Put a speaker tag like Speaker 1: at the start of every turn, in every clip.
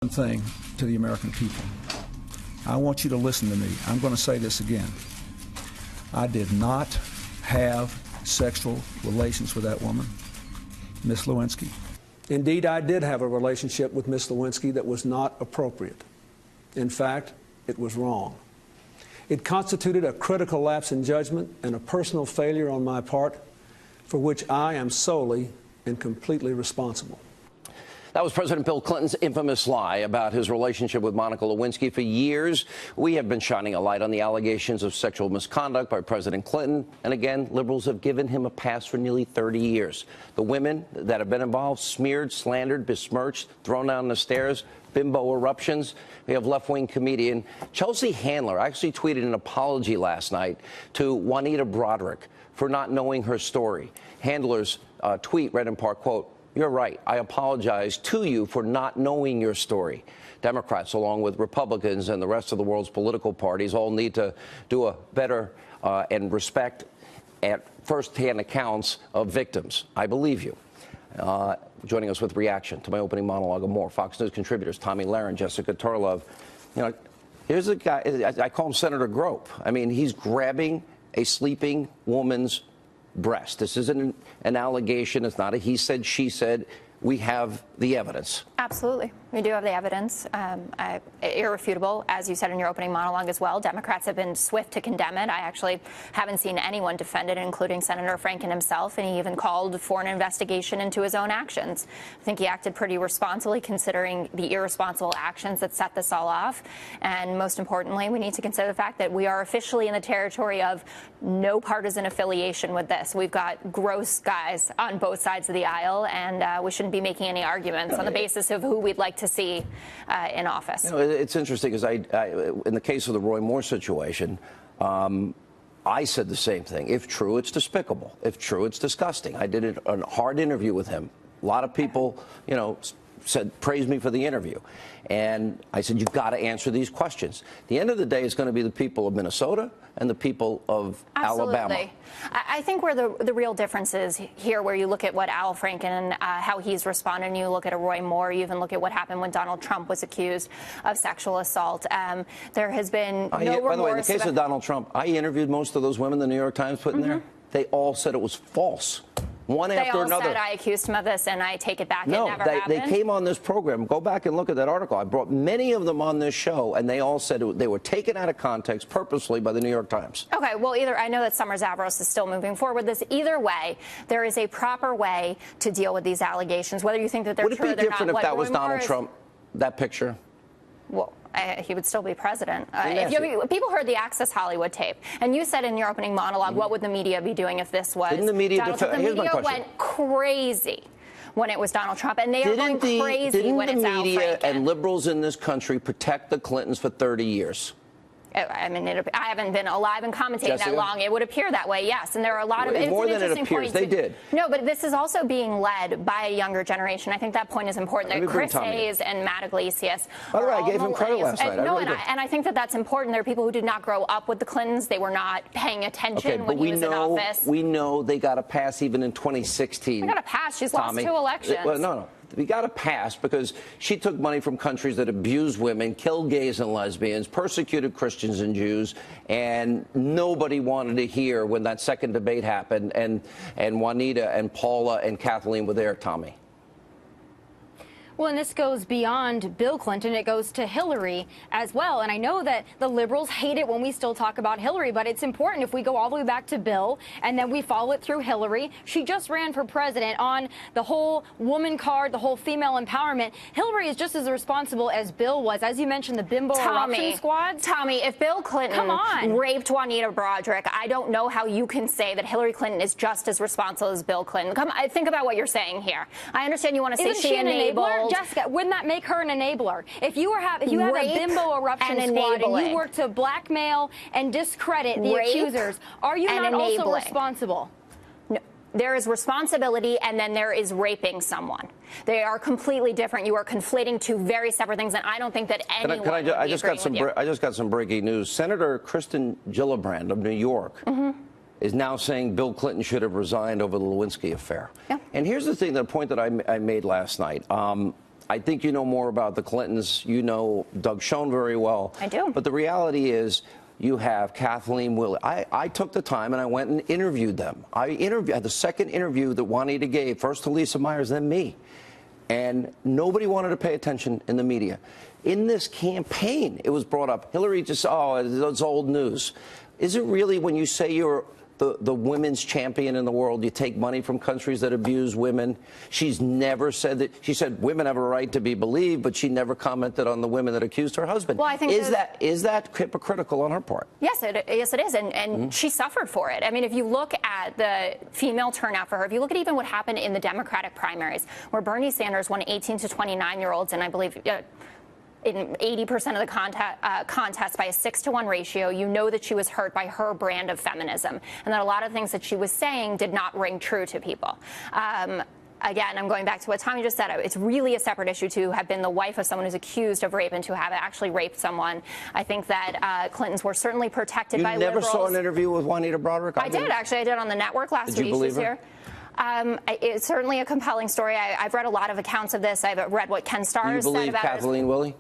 Speaker 1: thing to the American people. I want you to listen to me. I'm going to say this again. I did not have sexual relations with that woman, Miss Lewinsky.
Speaker 2: Indeed, I did have a relationship with Miss Lewinsky that was not appropriate. In fact, it was wrong. It constituted a critical lapse in judgment and a personal failure on my part for which I am solely and completely responsible.
Speaker 3: That was President Bill Clinton's infamous lie about his relationship with Monica Lewinsky. For years, we have been shining a light on the allegations of sexual misconduct by President Clinton. And again, liberals have given him a pass for nearly 30 years. The women that have been involved, smeared, slandered, besmirched, thrown down the stairs, bimbo eruptions. We have left-wing comedian Chelsea Handler actually tweeted an apology last night to Juanita Broderick for not knowing her story. Handler's tweet read in part, quote, "You're right. I apologize to you for not knowing your story." Democrats, along with Republicans and the rest of the world's political parties, all need to do a better and respect at first-hand accounts of victims. I believe you. Joining us with reaction to my opening monologue and more, Fox News contributors Tomi Lahren, Jessica Turlove. You know, here's a guy, I call him Senator Grope. I mean, he's grabbing a sleeping woman's breast. This isn't an allegation. It's not a he said, she said. We have the evidence.
Speaker 4: Absolutely. We do have the evidence. Irrefutable, as you said in your opening monologue as well. Democrats have been swift to condemn it. I actually haven't seen anyone defend it, including Senator Franken himself, and he even called for an investigation into his own actions. I think he acted pretty responsibly considering the irresponsible actions that set this all off. And most importantly, we need to consider the fact that we are officially in the territory of no partisan affiliation with this. We've got gross guys on both sides of the aisle, and we shouldn't be making any arguments on the basis of who we'd like to see in office. You know,
Speaker 3: it's interesting because in the case of the Roy Moore situation, I said the same thing. If true, it's despicable. If true, it's disgusting. I did a hard interview with him. A lot of people, you know, praised me for the interview. And I said, you've got to answer these questions. At the end of the day, it's going to be the people of Minnesota and the people of Alabama.
Speaker 4: I think where the real difference is here, where you look at what Al Franken, how he's responded, and you look at a Roy Moore, you even look at what happened when Donald Trump was accused of sexual assault. There has been no remorse.
Speaker 3: By the way, in the case of Donald Trump, I interviewed most of those women the New York Times put in there. They all said it was false. One after another.
Speaker 4: They all said I accused him of this, and I take it back.
Speaker 3: No,
Speaker 4: it never happened.
Speaker 3: They came on this program. Go back and look at that article. I brought many of them on this show, and they all said they were taken out of context purposely by the New York Times.
Speaker 4: Okay, well, I know that Summer Zavros is still moving forward with this. Either way, there is a proper way to deal with these allegations, whether you think that they're true or they're not.
Speaker 3: Would it be different if that was Donald Trump, that picture?
Speaker 4: Well, he would still be president. People heard the Access Hollywood tape, and you said in your opening monologue, what would the media be doing if this was
Speaker 3: Donald Trump?
Speaker 4: The media went crazy when it was Donald Trump, and they are going crazy when it's Al Franken.
Speaker 3: Didn't the media and liberals in this country protect the Clintons for 30 years?
Speaker 4: I mean, I haven't been alive and commentating that long. It would appear that way, yes. And there are a lot of
Speaker 3: more than it appears. They did.
Speaker 4: No, but this is also being led by a younger generation. I think that point is important. That Chris Hayes and Matt Iglesias.
Speaker 3: By the way, I gave him credit last night.
Speaker 4: And I think that that's important. There are people who did not grow up with the Clintons. They were not paying attention when he was in office.
Speaker 3: We know they got a pass even in 2016.
Speaker 4: They got a pass. She's lost 2 elections.
Speaker 3: Well, no. We got a pass because she took money from countries that abused women, killed gays and lesbians, persecuted Christians and Jews, and nobody wanted to hear when that second debate happened, and Juanita and Paula and Kathleen were there, Tommy.
Speaker 5: Well, and this goes beyond Bill Clinton. It goes to Hillary as well. And I know that the liberals hate it when we still talk about Hillary, but it's important if we go all the way back to Bill and then we follow it through Hillary. She just ran for president on the whole woman card, the whole female empowerment. Hillary is just as responsible as Bill was. As you mentioned, the bimbo eruption squads.
Speaker 4: Tommy, if Bill Clinton raped Juanita Broderick, I don't know how you can say that Hillary Clinton is just as responsible as Bill Clinton. Think about what you're saying here. I understand you want to say she enabled.
Speaker 5: Jessica, wouldn't that make her an enabler? If you have a bimbo eruption squad and you work to blackmail and discredit the accusers, are you not also responsible?
Speaker 4: No. There is responsibility, and then there is raping someone. They are completely different. You are conflating 2 very separate things, and I don't think that anyone
Speaker 3: I just got some breaking news. Senator Kristen Gillibrand of New York is now saying Bill Clinton should have resigned over the Lewinsky affair. Yeah. And here's the thing, the point that I made last night. I think you know more about the Clintons. You know Doug Schoen very well.
Speaker 4: I do.
Speaker 3: But the reality is, you have Kathleen Willey. I took the time and I went and interviewed them. I had the second interview that Juanita gave, first to Lisa Myers, then me. And nobody wanted to pay attention in the media. In this campaign, it was brought up. Hillary just, oh, it's old news. Is it really, when you say you're the women's champion in the world, you take money from countries that abuse women? She's never said that. She said women have a right to be believed, but she never commented on the women that accused her husband.
Speaker 4: Well, I think
Speaker 3: is that hypocritical on her part?
Speaker 4: Yes, it is, and she suffered for it. I mean, if you look at the female turnout for her, if you look at even what happened in the Democratic primaries, where Bernie Sanders won 18 to 29-year-olds, and I believe in 80% of the contest by a 6-to-1 ratio, you know that she was hurt by her brand of feminism, and that a lot of things that she was saying did not ring true to people. Again, I'm going back to what Tomi just said. It's really a separate issue to have been the wife of someone who's accused of rape and to have actually raped someone. I think that Clintons were certainly protected by liberals.
Speaker 3: You never saw an interview with Juanita Broaddrick?
Speaker 4: I did, actually. I did on the network last week.
Speaker 3: Did you believe her?
Speaker 4: It's certainly a compelling story. I've read a lot of accounts of this. I've read what Ken Starr said about it.
Speaker 3: Do you believe Kathleen Willey?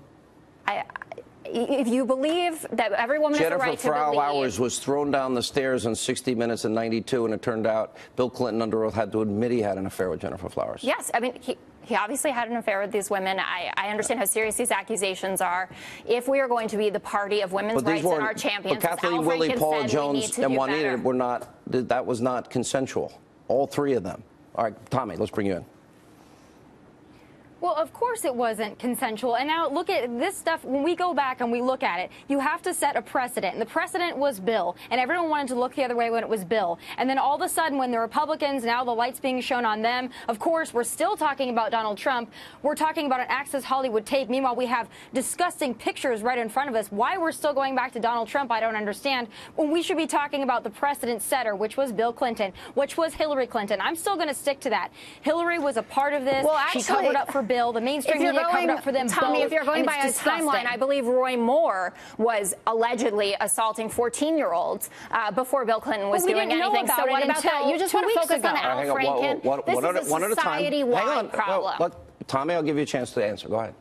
Speaker 4: If you believe that every woman has a right to believe.
Speaker 3: Jennifer Flowers was thrown down the stairs on 60 Minutes in '92, and it turned out Bill Clinton under oath had to admit he had an affair with Jennifer Flowers.
Speaker 4: Yes, I mean, he obviously had an affair with these women. I understand how serious these accusations are. If we are going to be the party of women's rights and our champions,
Speaker 3: but Kathleen Willey, Paula Jones, and Juanita were not. That was not consensual. All three of them. All right, Tomi, let's bring you in.
Speaker 5: Well, of course it wasn't consensual. And now look at this stuff. When we go back and we look at it, you have to set a precedent. And the precedent was Bill. And everyone wanted to look the other way when it was Bill. And then all of a sudden, when the Republicans, now the light's being shown on them, of course, we're still talking about Donald Trump. We're talking about an Access Hollywood tape. Meanwhile, we have disgusting pictures right in front of us. Why we're still going back to Donald Trump, I don't understand. When we should be talking about the precedent setter, which was Bill Clinton, which was Hillary Clinton. I'm still going to stick to that. Hillary was a part of this.
Speaker 4: Well, actually,
Speaker 5: she covered up for Bill. The mainstream media covered up for them
Speaker 4: Tomi,
Speaker 5: both,
Speaker 4: if you're going by a timeline, I believe Roy Moore was allegedly assaulting 14-year-olds before Bill Clinton was doing anything. So what about that? You just want to focus on Al Franken. This is a society-wide problem.
Speaker 3: Look, Tomi, I'll give you a chance to answer. Go ahead.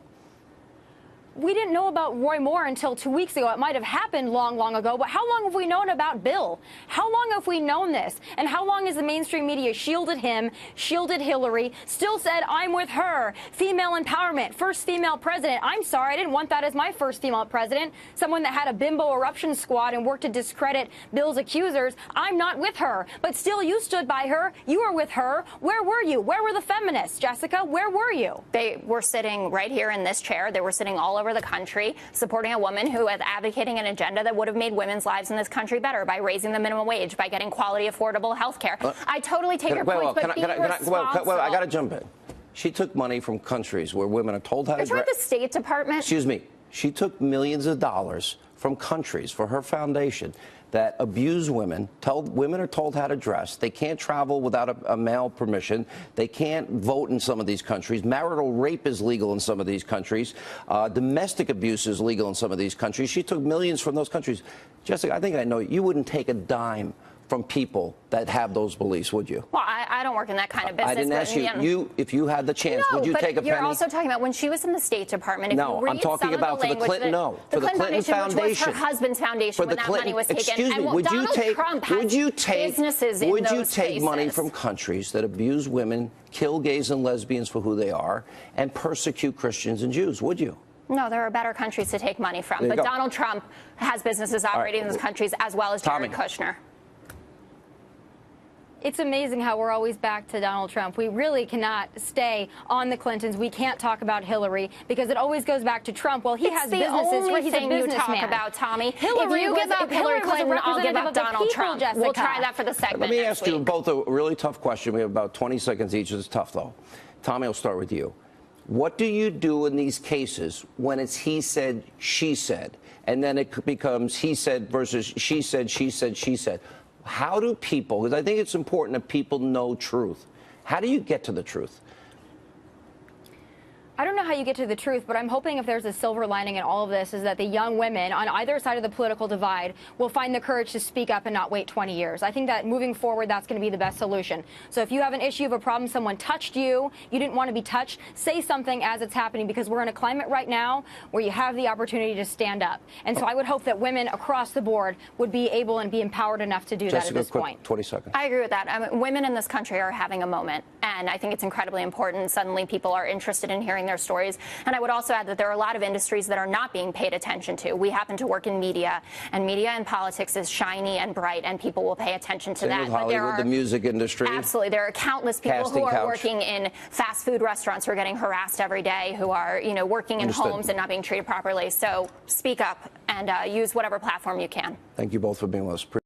Speaker 5: We didn't know about Roy Moore until 2 weeks ago. It might have happened long, long ago, but how long have we known about Bill? How long have we known this? And how long has the mainstream media shielded him, shielded Hillary, still said, I'm with her, female empowerment, first female president? I'm sorry, I didn't want that as my first female president, someone that had a bimbo eruption squad and worked to discredit Bill's accusers. I'm not with her, but still you stood by her. You were with her. Where were you? Where were the feminists, Jessica? Where were you?
Speaker 4: They were sitting right here in this chair. They were sitting all over the country supporting a woman who is advocating an agenda that would have made women's lives in this country better by raising the minimum wage, by getting quality, affordable health care. I totally take your points, but be responsible.
Speaker 3: I got to jump in. She took money from countries where women are told how to
Speaker 4: dress. The State Department.
Speaker 3: Excuse me. She took millions of dollars from countries for her foundation that abuse women. Women are told how to dress. They can't travel without a male permission. They can't vote in some of these countries. Marital rape is legal in some of these countries. Domestic abuse is legal in some of these countries. She took millions from those countries. Jessica, I think I know you wouldn't take a dime from people that have those beliefs, would you?
Speaker 4: Well, I don't work in that kind of business.
Speaker 3: I didn't ask you. If you had the chance, would you take a penny?
Speaker 4: You're also talking about when she was in the State Department. If
Speaker 3: no,
Speaker 4: you read
Speaker 3: I'm talking about for the Clinton. No,
Speaker 4: for
Speaker 3: the Clinton Foundation,
Speaker 4: which was her husband's foundation, when that money was taken.
Speaker 3: Excuse me.
Speaker 4: Would you take
Speaker 3: money from countries that abuse women, kill gays and lesbians for who they are, and persecute Christians and Jews? Would you?
Speaker 4: No, there are better countries to take money from. But Donald Trump has businesses operating in those countries, as well as Jared Kushner.
Speaker 5: It's amazing how we're always back to Donald Trump. We really cannot stay on the Clintons. We can't talk about Hillary because it always goes back to Trump. Well, he has businesses where he's a businessman.
Speaker 4: You talk about, Tomi.
Speaker 5: Hillary,
Speaker 4: if you give up Hillary Clinton, I'll give up Donald Trump.
Speaker 5: Jessica.
Speaker 4: We'll try that for the segment.
Speaker 3: Let me ask you both a really tough question. We have about 20 seconds each. It's tough, though. Tomi, I'll start with you. What do you do in these cases when it's he said, she said, and then it becomes he said versus she said, she said, she said? How do people, because I think it's important that people know truth, how do you get to the truth?
Speaker 5: I don't know how you get to the truth, but I'm hoping if there's a silver lining in all of this is that the young women on either side of the political divide will find the courage to speak up and not wait 20 years. I think that moving forward, that's going to be the best solution. So if you have an issue of a problem, someone touched you, you didn't want to be touched, say something as it's happening, because we're in a climate right now where you have the opportunity to stand up. And so I would hope that women across the board would be able and be empowered enough to do that at this point.
Speaker 3: 20 seconds.
Speaker 4: I agree with that. Women in this country are having a moment, and I think it's incredibly important. Suddenly people are interested in hearing their stories. And I would also add that there are a lot of industries that are not being paid attention to. We happen to work in media, and media and politics is shiny and bright, and people will pay attention to that.
Speaker 3: With Hollywood, but there are the music industry.
Speaker 4: Absolutely. There are countless people who are working in fast food restaurants who are getting harassed every day, who are, working in homes and not being treated properly. So speak up and use whatever platform you can.
Speaker 3: Thank you both for being with us.